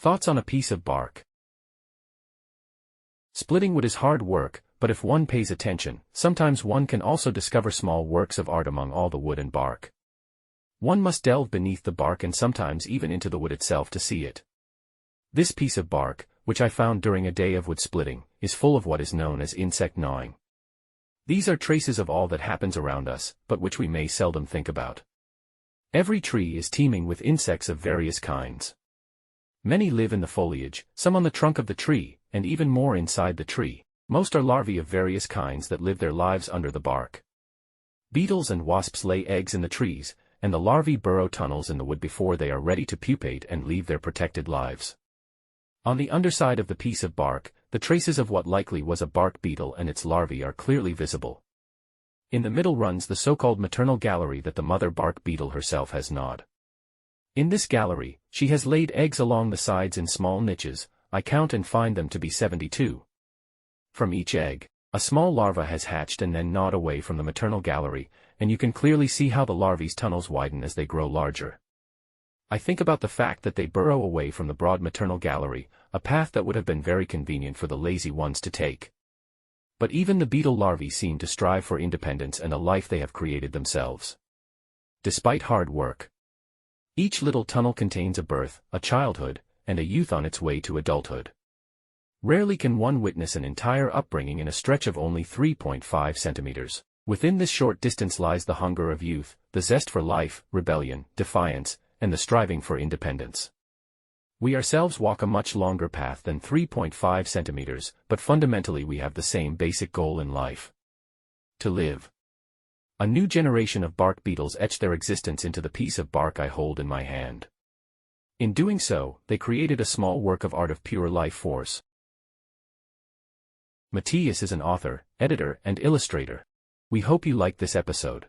Thoughts on a piece of bark. Splitting wood is hard work, but if one pays attention, sometimes one can also discover small works of art among all the wood and bark. One must delve beneath the bark and sometimes even into the wood itself to see it. This piece of bark, which I found during a day of wood splitting, is full of what is known as insect gnawing. These are traces of all that happens around us, but which we may seldom think about. Every tree is teeming with insects of various kinds. Many live in the foliage, some on the trunk of the tree, and even more inside the tree. Most are larvae of various kinds that live their lives under the bark. Beetles and wasps lay eggs in the trees, and the larvae burrow tunnels in the wood before they are ready to pupate and leave their protected lives. On the underside of the piece of bark, the traces of what likely was a bark beetle and its larvae are clearly visible. In the middle runs the so-called maternal gallery that the mother bark beetle herself has gnawed. In this gallery, she has laid eggs along the sides in small niches. I count and find them to be 72. From each egg, a small larva has hatched and then gnawed away from the maternal gallery, and you can clearly see how the larvae's tunnels widen as they grow larger. I think about the fact that they burrow away from the broad maternal gallery, a path that would have been very convenient for the lazy ones to take. But even the beetle larvae seem to strive for independence and a life they have created themselves. Despite hard work, each little tunnel contains a birth, a childhood, and a youth on its way to adulthood. Rarely can one witness an entire upbringing in a stretch of only 3.5 centimeters. Within this short distance lies the hunger of youth, the zest for life, rebellion, defiance, and the striving for independence. We ourselves walk a much longer path than 3.5 centimeters, but fundamentally we have the same basic goal in life: to live. A new generation of bark beetles etch their existence into the piece of bark I hold in my hand. In doing so, they created a small work of art of pure life force. Mattias is an author, editor, and illustrator. We hope you liked this episode.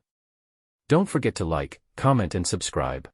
Don't forget to like, comment, and subscribe.